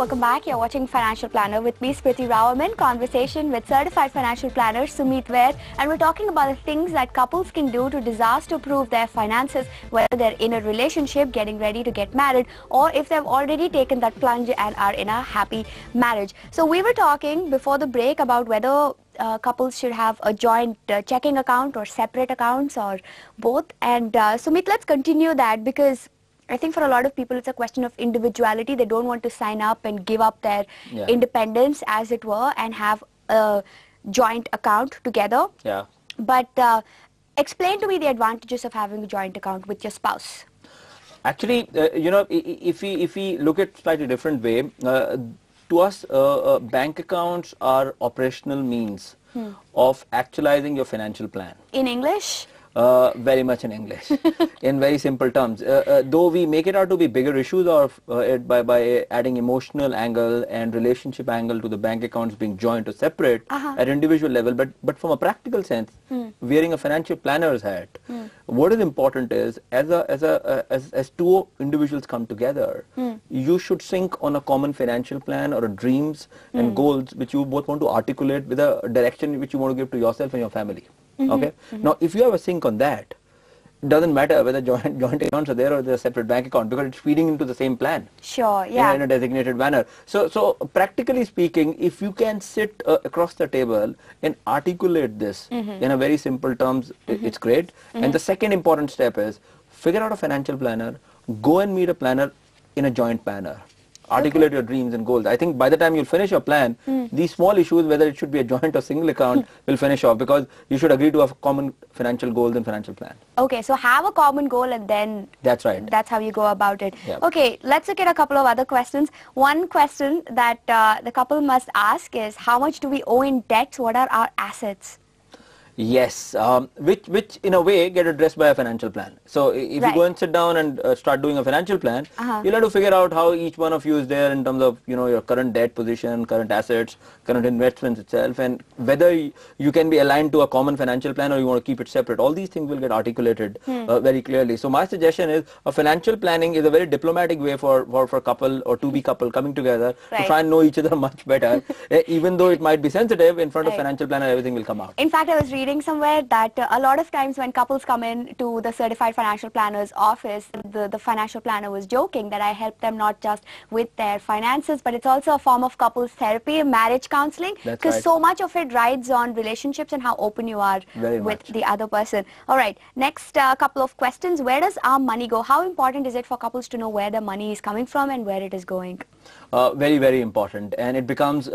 welcome back. You're watching Financial Planner with me, Smriti Rao. I'm in conversation with certified financial planner Sumit Vaid, and we're talking about the things that couples can do to disaster-proof their finances, whether they're in a relationship, getting ready to get married, or if they've already taken that plunge and are in a happy marriage. So we were talking before the break about whether couples should have a joint checking account or separate accounts or both. And Sumit, let's continue that, because I think for a lot of people it's a question of individuality. They don't want to sign up and give up their independence, as it were, and have a joint account together. Yeah. But explain to me the advantages of having a joint account with your spouse. Actually, if we look at slightly different way, to us, bank accounts are operational means of actualizing your financial plan. In English? Very much in English, in very simple terms. Though we make it out to be bigger issues of by adding emotional angle and relationship angle to the bank accounts being joint or separate at individual level, but from a practical sense, wearing a financial planner's hat, what is important is as two individuals come together, you should sync on a common financial plan or a dreams and goals which you both want to articulate with a direction which you want to give to yourself and your family. Okay. Now, if you have a sync on that, it doesn't matter whether joint accounts are there or they're separate bank account, because it's feeding into the same plan. Sure. Yeah. In a designated manner. So practically speaking, if you can sit across the table and articulate this in a very simple terms, it's great. And the second important step is figure out a financial planner, go and meet a planner in a joint manner. Articulate your dreams and goals. I think by the time you'll finish your plan, these small issues, whether it should be a joint or single account, will finish off, because you should agree to have common financial goals and financial plan. Okay, so have a common goal and then that's right. That's how you go about it. Yep. Okay, let's look at a couple of other questions. One question that the couple must ask is, how much do we owe in debts? What are our assets? Yes, which in a way get addressed by a financial plan. So if you go and sit down and start doing a financial plan, you'll have to figure out how each one of you is there in terms of your current debt position, current assets, current investments itself, and whether you can be aligned to a common financial plan or you want to keep it separate. All these things will get articulated very clearly. So my suggestion is a financial planning is a very diplomatic way for a couple or to be couple coming together to try and know each other much better. Even though it might be sensitive, in front of financial planner everything will come out. In fact, I was reading somewhere that a lot of times when couples come in to the certified financial planner's office, the financial planner was joking that I help them not just with their finances, but it's also a form of couples therapy, marriage counseling, because so much of it rides on relationships and how open you are with the other person. All right, next couple of questions. Where does our money go? How important is it for couples to know where the money is coming from and where it is going? Very, very important, and it becomes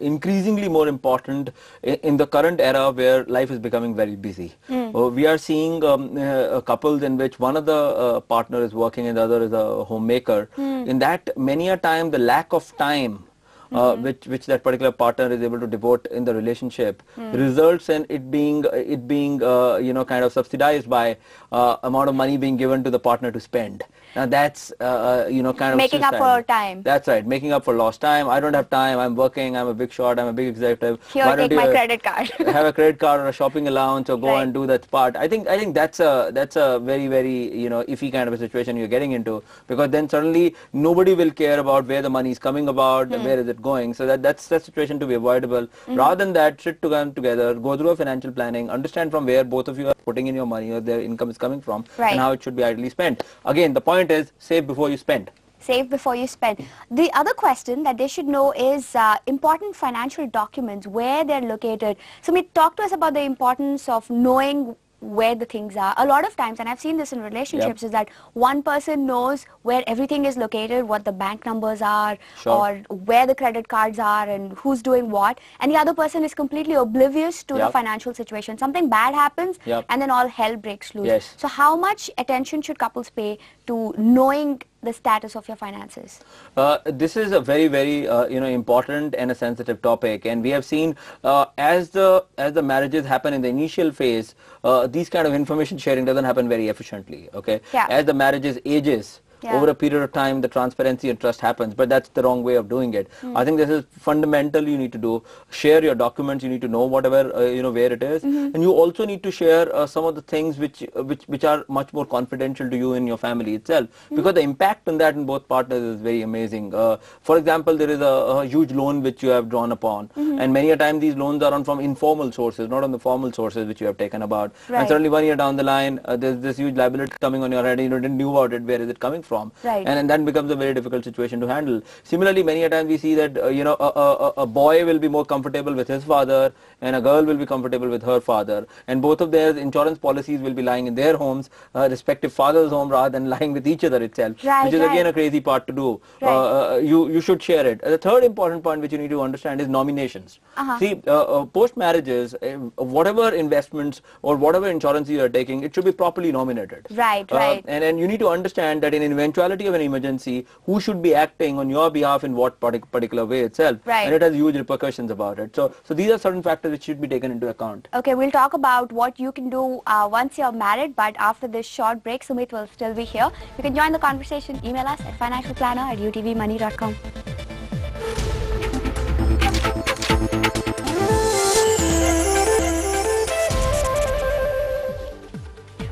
increasingly more important in the current era where life is becoming very busy. We are seeing couples in which one of the partner is working and the other is a homemaker. In that, many a time the lack of time which that particular partner is able to devote in the relationship results in it being kind of subsidized by amount of money being given to the partner to spend. Now that's kind of making up for time. That's right, making up for lost time. I don't have time. I'm working. I'm a big shot. I'm a big executive. Here, take my credit card. Have a credit card or a shopping allowance, or go and do that part. I think that's a very, very iffy kind of a situation you're getting into, because then suddenly nobody will care about where the money is coming about, where is it going. So that's the situation to be avoidable. Rather than that, sit together, go through a financial planning, understand from where both of you are putting in your money or their income is coming from, and how it should be ideally spent. Again, the point is save before you spend. Save before you spend. The other question that they should know is important financial documents, where they're located. So talk to us about the importance of knowing where the things are. A lot of times, and I've seen this in relationships, is that one person knows where everything is located, what the bank numbers are, or where the credit cards are, and who's doing what, and the other person is completely oblivious to the financial situation. Something bad happens, and then all hell breaks loose. So how much attention should couples pay to knowing the status of your finances? This is a very, very important and a sensitive topic, and we have seen as the marriages happen in the initial phase, these kind of information sharing doesn't happen very efficiently. Okay, as the marriages ages, Yeah. over a period of time the transparency and trust happens, but that's the wrong way of doing it. I think this is fundamental. You need to do, share your documents, you need to know whatever where it is, and you also need to share some of the things which are much more confidential to you and your family itself, because the impact on that in both partners is very amazing. For example, there is a huge loan which you have drawn upon, and many a time these loans are from informal sources, not on the formal sources which you have taken about. Right. And suddenly 1 year down the line, there's this huge liability coming on your head, and you didn't know about it. Where is it coming from? Right. And that becomes a very difficult situation to handle. Similarly, many a time we see that a boy will be more comfortable with his father, and a girl will be comfortable with her father, and both of their insurance policies will be lying in their homes, respective father's home, rather than lying with each other itself, Right, which is right. again a crazy part to do. Right. You should share it. The third important point which you need to understand is nominations. See, post marriages, whatever investments or whatever insurance you are taking, it should be properly nominated. Right, right. And you need to understand that in an eventuality of an emergency, who should be acting on your behalf in what particular way itself. Right. And it has huge repercussions about it. So these are certain factors which should be taken into account. Okay, we'll talk about what you can do once you're married, but after this short break, Sumit will still be here. You can join the conversation. Email us at financialplanner@utvmoney.com.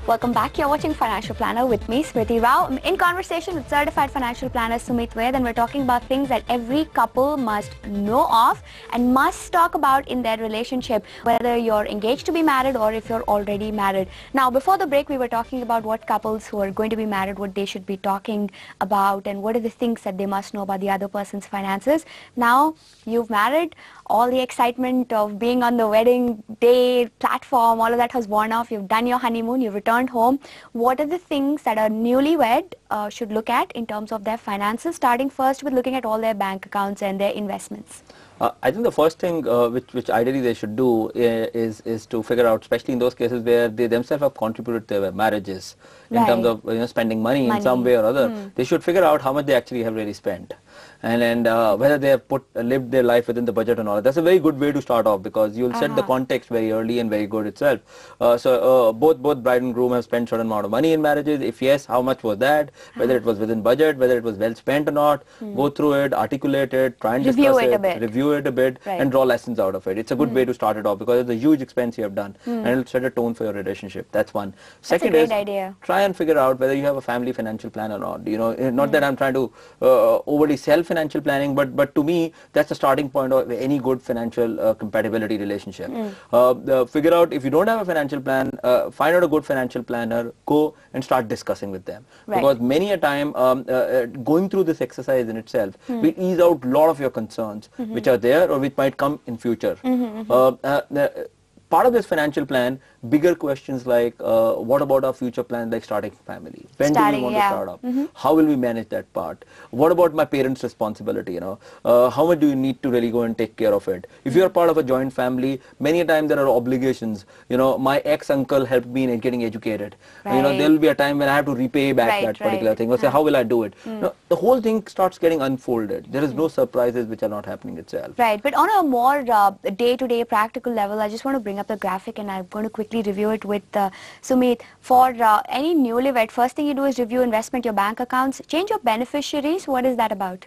Welcome back. You're watching Financial Planner with me, Smriti Rao. I'm in conversation with certified financial planner Sumit Ved, and we're talking about things that every couple must know of and must talk about in their relationship, whether you're engaged to be married or if you're already married. Now, before the break, we were talking about what couples who are going to be married, what they should be talking about, and what are the things that they must know about the other person's finances. Now, you've married. All the excitement of being on the wedding day platform, all of that has worn off. You've done your honeymoon, you've returned home. What are the things that a newlywed should look at in terms of their finances, starting first with looking at all their bank accounts and their investments? I think the first thing which ideally they should do is to figure out, especially in those cases where they themselves have contributed to their marriages in terms of spending money in some way or other, they should figure out how much they actually have really spent. And whether they have lived their life within the budget or not. That's a very good way to start off, because you'll set the context very early and very good itself. So both bride and groom have spent certain amount of money in marriages. If yes, how much was that? Whether it was within budget, whether it was well spent or not. Go through it, articulate it, try and discuss it, review it a bit, and draw lessons out of it. It's a good way to start it off, because it's a huge expense you have done, and it'll set a tone for your relationship. That's one. Second That's a great idea. Try and figure out whether you have a family financial plan or not. Not that I'm trying to overly sell financial planning, but to me, that's the starting point of any good financial compatibility relationship. Figure out, if you don't have a financial plan, find out a good financial planner, go and start discussing with them. Because many a time, going through this exercise in itself will ease out a lot of your concerns which are there or which might come in future. Part of this financial plan, bigger questions like what about our future plans, like starting family? When do we want to start up? How will we manage that part? What about my parents' responsibility? How much do you need to really go and take care of it? If you are part of a joint family, many a time there are obligations. My ex-uncle helped me in getting educated. There will be a time when I have to repay back that particular thing. Or say, how will I do it? The whole thing starts getting unfolded. There is no surprises which are not happening itself. Right, but on a more day-to-day practical level, I just want to bring up the graphic, and I'm going to quickly review it with Sumit. For any newlywed, first thing you do is review investment, your bank accounts, change your beneficiaries. What is that about?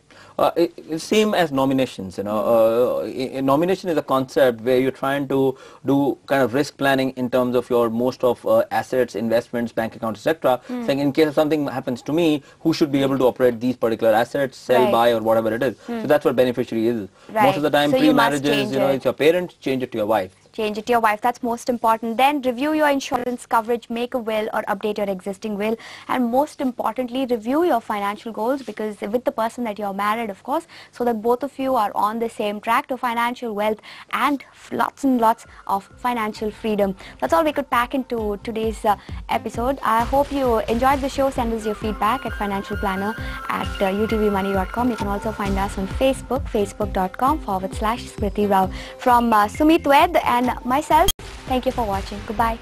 It's same as nominations. Nomination is a concept where you're trying to do kind of risk planning in terms of your most of assets, investments, bank accounts, etc. Saying, in case of something happens to me, who should be able to operate these particular assets, sell, buy, or whatever it is. So that's what beneficiary is. Most of the time, pre-marriages, it's your parents, change it to your wife. Change it to your wife. That's most important. Then review your insurance coverage, make a will or update your existing will, and most importantly, review your financial goals, because with the person that you're married, of course, so that both of you are on the same track to financial wealth and lots and lots of financial freedom. That's all we could pack into today's episode. I hope you enjoyed the show. Send us your feedback at financialplanner@utvmoney.com. You can also find us on Facebook, facebook.com/Smriti Rao. From Sumit Ved and myself, thank you for watching. Goodbye.